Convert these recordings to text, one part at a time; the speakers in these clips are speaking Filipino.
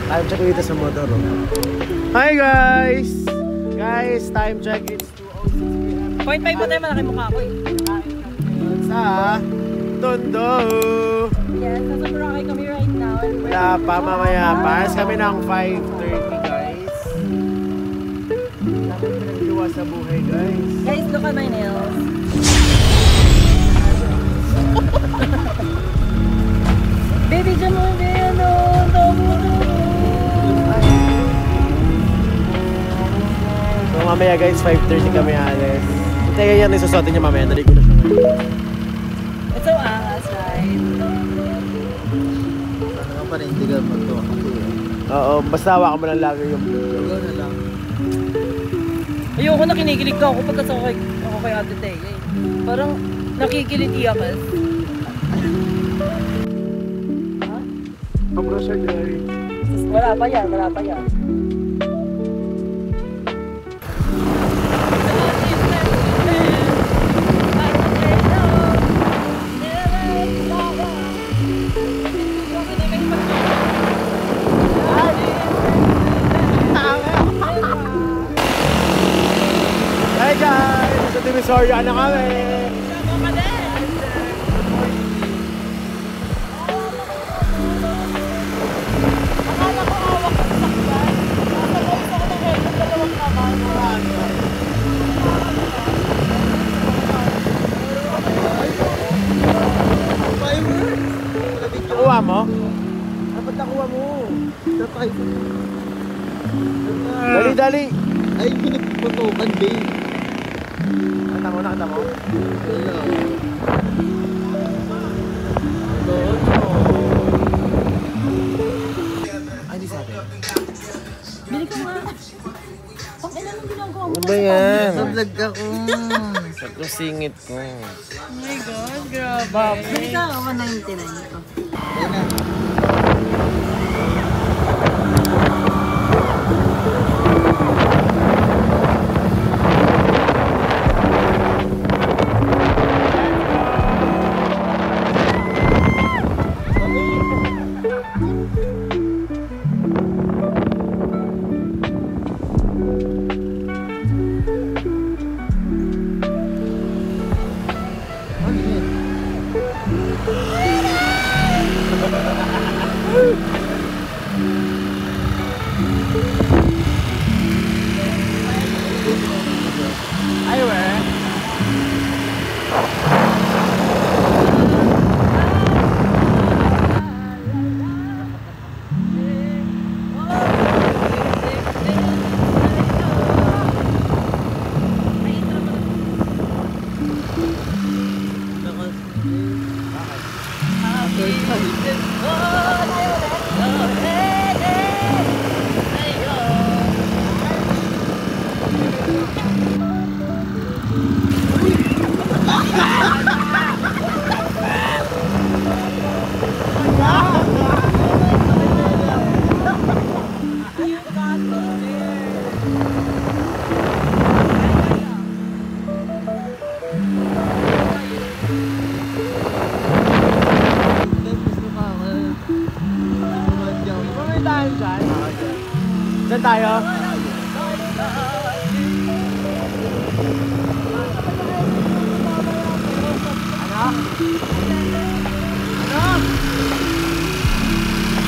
Time check dito sa motor. Hi guys! Guys, time check. It's 2:06 p.m. 0.5 pa tayo, malaki mukha ko eh. Sa Tondo. Yes, nasa Boracay kami right now. Wala pa, mamaya pa. Kami ng 5:30 guys. Dami pinagluwa sa buhay guys. Guys, look at my nails. Baby, dyan mo din, So mamaya guys, 5:30 kami alis. Teka yan, isusuotin niya mamaya. Naligo na siya ngayon. It's so angas, right? Ano nga pa rin, hindi ka magtuwa. Oo, basta hawakan mo lang lagi yung Ikaw na lang. Ayoko na kinikilig ka ako pagkas ako kay Ate Tey. Parang nakikiliti ako. Pabro siya Gary. Wala pa yan, wala pa yan. Hi guys! Sa Divisoria na kami! Nakuha mo? Dapat nakuha mo! Dali, dali! Ay, pinagputukan, babe. Nakita mo, nakita mo? Wala. Ay, di sa atin. Bili ka nga. Pag ilan ang ginagawa mo? Ano ba yan? Sa vlog ako. Sa singit ko. Oh my God, grabe. Bili ka, 199 ito. Yan na. Ay, weh. Saan tayo?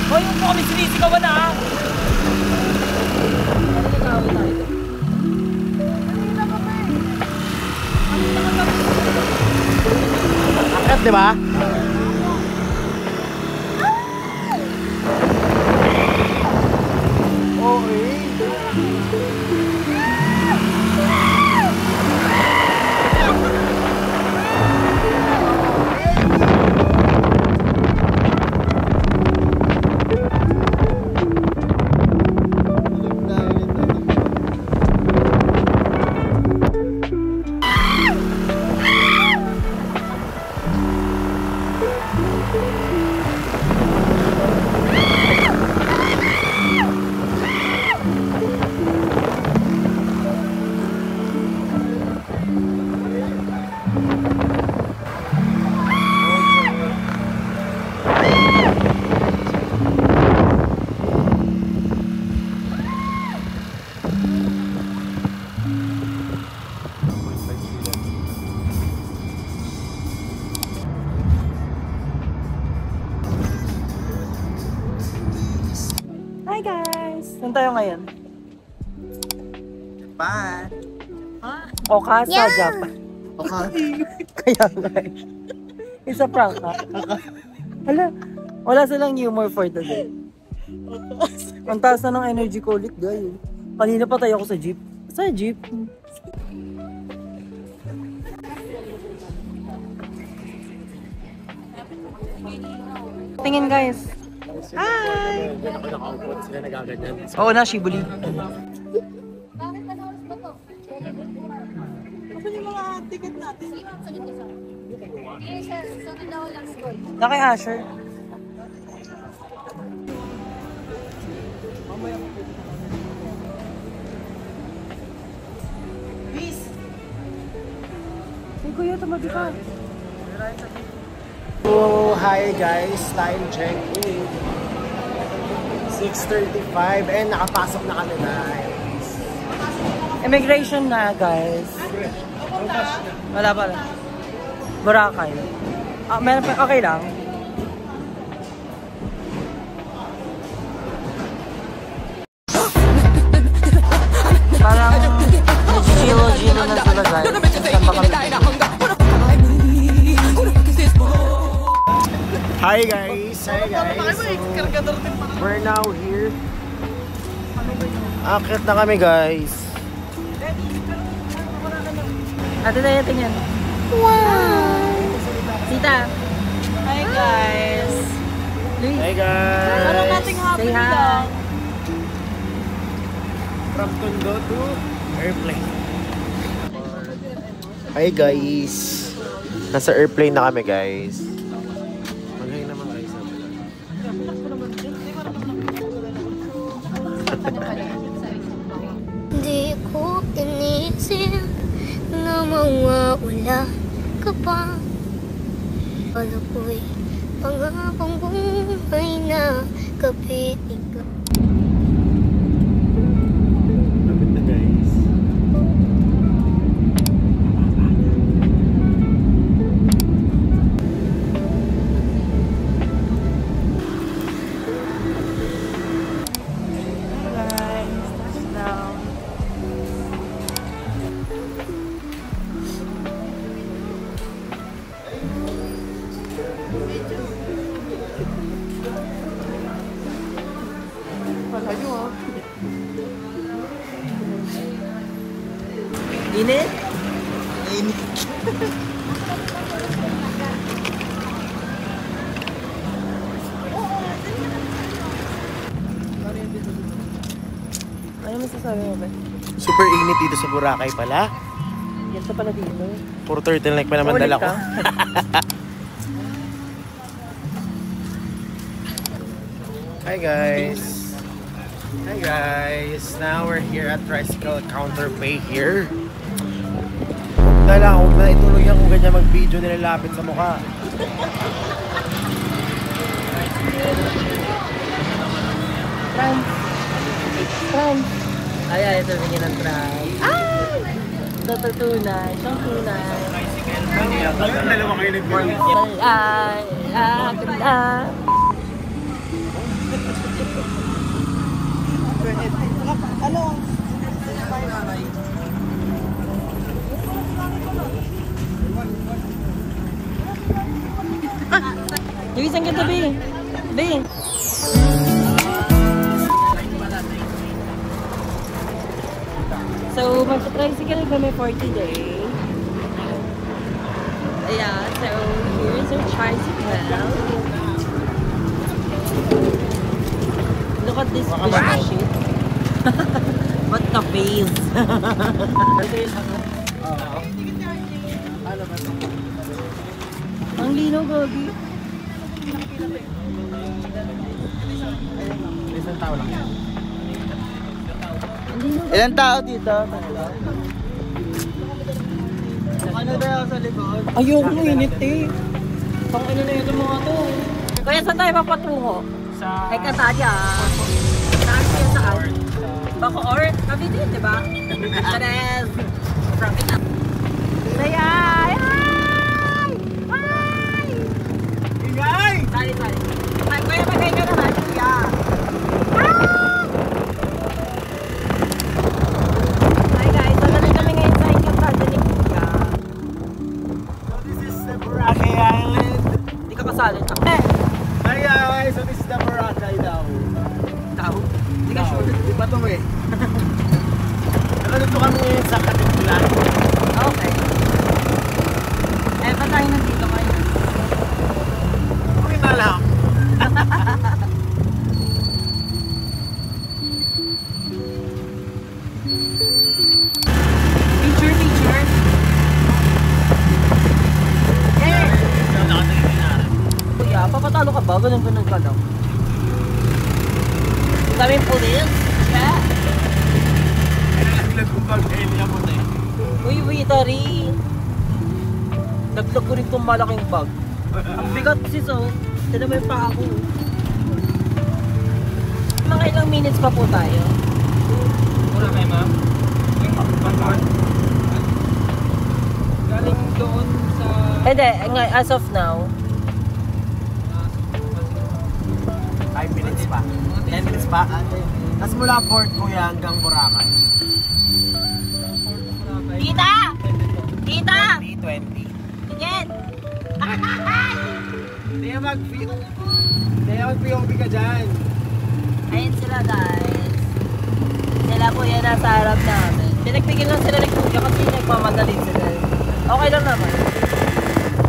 Hoy, huwag mo kami sinisigawan na ah! Akit, di ba? Hi guys! Saan tayo ngayon? Japan. Okasa, Japan. Okay. Kaya nga eh. Isa prank ka. Hala, wala silang humor for today. Ang taas na ng energy ko ulit, guys. Kanina pa tayo ako sa jeep. Sa jeep? Tingin guys. Hi! Diyan ako nakaupo, sila nagaganyan. Oo na, Shibuli. Na kay Asher. Peace! Hey kuya, tumabi ka. So, hi guys, time check in 6:35 and nakapasok na kami guys. Immigration na guys. Wala pala. Boracay. Ah, meron pa, okay lang. Parang nag-gilo-gilo na sila guys. Saan ba kami? Hi guys! Hi guys! So, we're now here. Akit na kami guys. Ate tayo tingin. Wow! Tita. Hi guys. Luis. Hi guys! Parang nating happy lang. From Tondo to airplane. Hi guys! Nasa airplane na kami guys. Maghay naman guys. Di ko inisip na mawawala ka pa. Wala ko'y pangakong buhay na kapiling ka. Lapit na guys. Init? Init. Ano masasabi mo ba? Super init dito sa Boracay pala. Ganito pala dito. Puro turtleneck pa naman dala ko. Hi guys! Hi guys! Now we're here at Tricycle Counter Pay here. Huwag na ituloy yan kung ganyan mag-video nilalapit sa mukha. Trans. Trans. Ay, ito bigyan ng trans. Ah! Ito tunay. Siyang tunay. Dalawa kayo nag-video. Ganda. Yung isang ganda, B. B. So, magsa-tricycle kami for today. Yeah, so here's our tricycle. Look at this fish shit. What the face? Ang lino, Gogi. Isang tao lang yan. Ilan tao dito? Ano tayo sa likod? Ayoko mo init eh. Pang ano na ito mga to. Kaya saan tayo papatungo? Sa... Ay Katalya. Saan kayo saan? Bacoor? Cavite yun, diba? Tres. From it. Say hi! Hi! Hi! Ingay! Sorry. Ay, kuya, magay ka naman, kuya. Hi! pa to eh. Nandito kami ngayon sa Katipulan. Okay. Eh, ba't tayo nandito ngayon? Okay na lang. Picture, picture. Eh! Kuya, papatalo ka ba? Ganun ka lang. Daming pulis. Yeah. Naglag kong pag-Elia mo na eh. Uy, Tari. Naglag ko rin itong malaking bag. Ang bigat sis, oh. Tignan mo yung paa ko. Mga ilang minutes pa po tayo. Mura kayo, ma'am? Galing doon sa... Hindi, as of now. 5 minutes pa. 10 minutes pa. Tapos mula Port Kuya hanggang Boracay. Tita! Tita! 20. Tingin! Hindi ka mag-POV ka dyan. Ayun sila guys. Sila po yan nasa harap namin. Pinagpigil lang sila ng kuya kasi nagmamadali sila. Okay lang naman.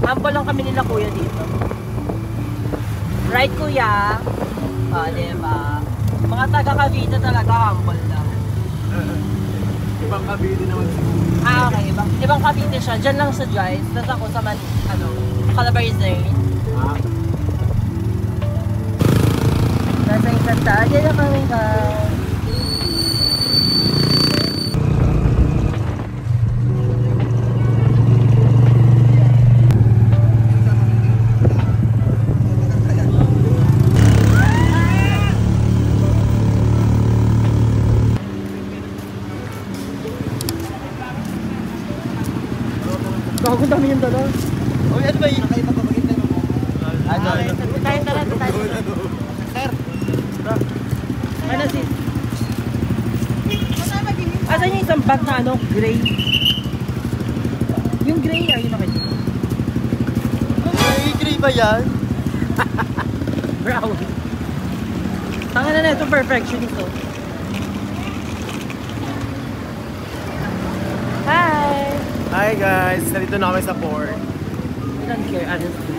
Humble lang kami nila kuya dito. Right kuya? O, diba? Mga taga Cavite talaga humble lang. Ibang kabili naman siguro. Ah, okay. Ibang Cavite siya. Diyan lang sa Joyce. Tapos ako sa Calabarzon. Ah. Nasa isang tayo na kami ka. Gago dami yung dala. Uy, ano ba yun? Nakita pa bagay tayo mo? Ano? Tayo tara. Sir. Ano sis? Asan yung isang bag na ano? Gray? Yung gray, ayun na kayo. Ay, gray ba yan? Brown. Tanga na ito, perfectionist to. Hi! Hi guys, nandito na kami sa port. I don't care, honestly.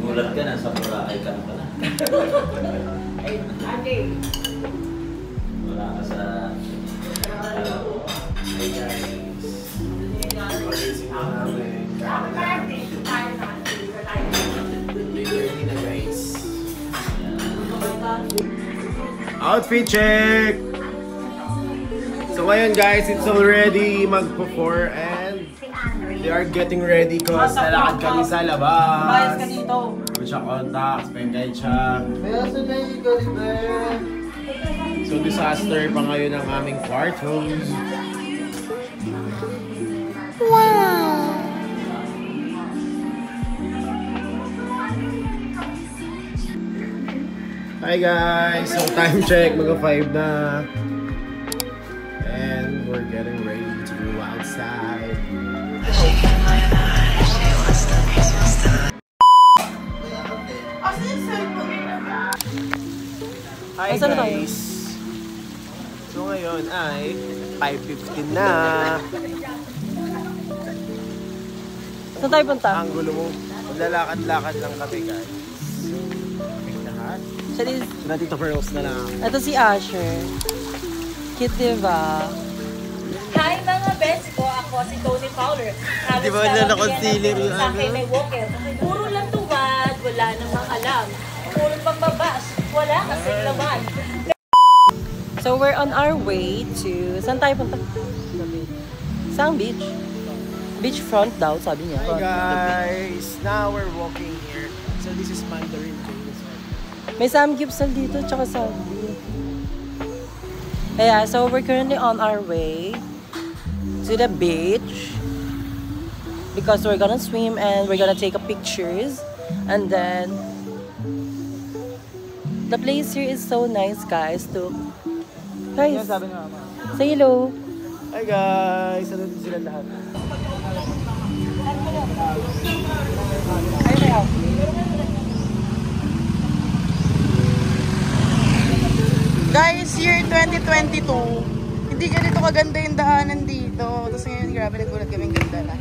Gulat ka na, sa Boracay ka na pala. Wala ka sa... Hey guys. Pagising na namin. Ready na guys. Outfit check! So ngayon guys, it's already magpo-4 and they are getting ready cause lalakad kami sa Bias ka labas. dito. Meron siya contacts, pen guide siya. May aso na yung Gulliver. So disaster pa ngayon ang aming kwartos. Hi guys! So time check, mga 5 na. And we're getting ready to go outside. Hi Asan na tayo? guys! So ngayon ay 5:15 na. Saan tayo punta? Ang gulo mo. Maglalakad-lakad lang kami guys. Lahat. Siya din. Nandito Pearls na lang. Ito si Asher. Cute, diba? Hi mga best ko, ako si Tony Fowler. Di ba wala na concealer yung Sa akin ano? may walker. Puro lang tuwad, wala namang alam. Puro pambabas, wala kasing laman. So we're on our way to... Saan tayo punta? Saan beach? Beachfront daw, sabi niya. Hi guys! Now we're walking here. So this is Mandarin Bay. May Sam Gibson dito, tsaka Sabi. Yeah, so we're currently on our way to the beach because we're gonna swim and we're gonna take a pictures, and then the place here is so nice, guys. Guys, say hello. Hi guys! Ano din sila lahat? Guys, year 2022, hindi ganito kaganda yung daanan dito. Tapos ngayon, grabe, nagulat kaming ganda na.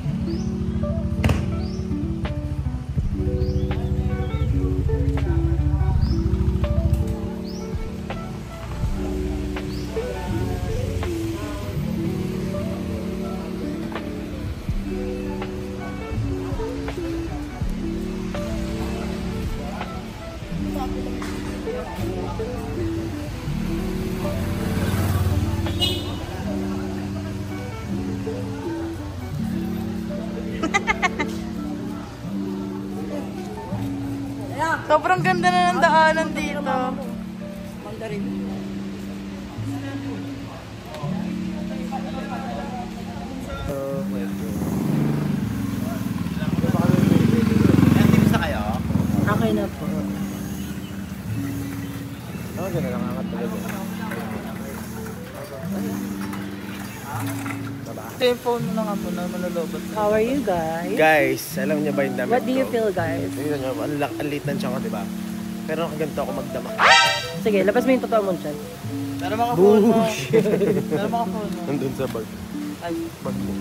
Sobrang ganda na ng daanan dito. Okay na po. Ganda lang angat talaga. Ito yung phone mo na nga muna, manulobot. How are you guys? Guys, alam niyo ba yung damit What do you ko? feel, guys? Tingnan niyo, ang liit ng tiyan ko, diba? Pero ganito ako magdama. Sige, labas mo yung totoo mong chan. Pero mga phone mo. Pero mga phone mo. Nandun sa bag. Ay, Bag mo.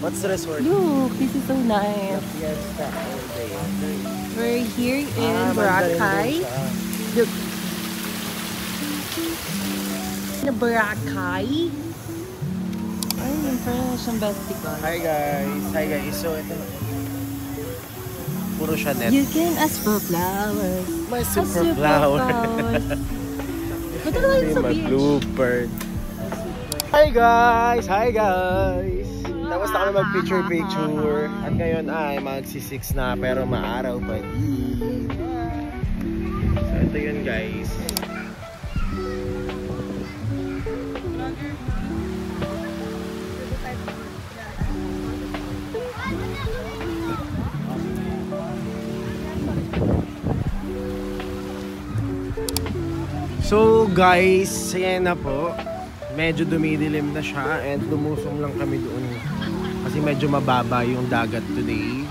What's the resort? Look, this is so nice. Yes, that all day. We're here in Boracay. Look. In Boracay. Ay, yung parang siyang basketball. Hi guys! Hi guys! So, ito na. Puro siya net. You can ask for flowers. My Ask super for flower. flowers. Punta na kayo sa My beach. bluebird. Hi guys! Hi guys! Tapos na kami mag-picture-picture. At ngayon ay magsi-6 na pero maaraw pa din. So ito yun guys. So guys, ayan na po. Medyo dumidilim na siya and lumusong lang kami doon kasi medyo mababa yung dagat today.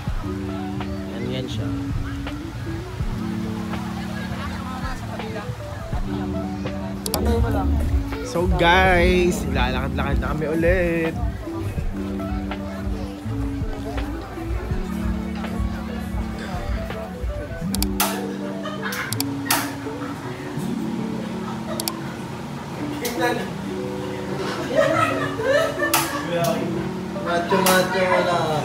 Yan siya. So guys, lalakad-lakad na kami ulit. Macho wala.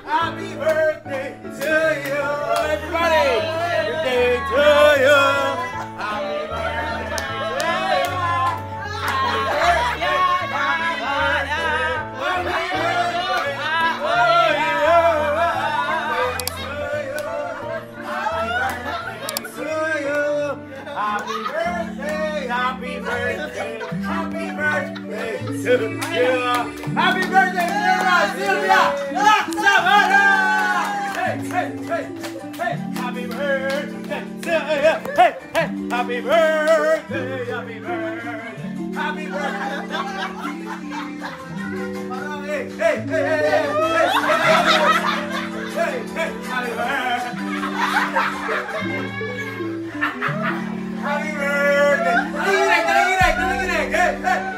Happy birthday to you, everybody! Birthday to you! Happy birthday to you! Happy birthday, happy birthday, happy birthday to you! Happy birthday, Sylvia! Laksamana! Hey, hey, hey, hey! Happy birthday to you! Hey, hey! Happy birthday, happy birthday, happy birthday! Hey, hey, hey, hey, hey! Hey, hey, happy birthday! Happy birthday! Talinginig! Hey, hey, hey!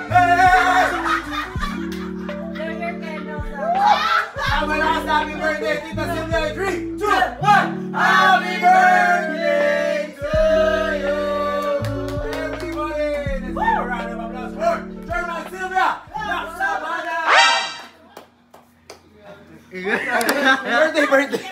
Happy birthday, Tita Sylvia! 3, 2, 1! Happy birthday to you! Everybody! Let's give a round of applause for German Sylvia! Laksamana! Birthday, birthday.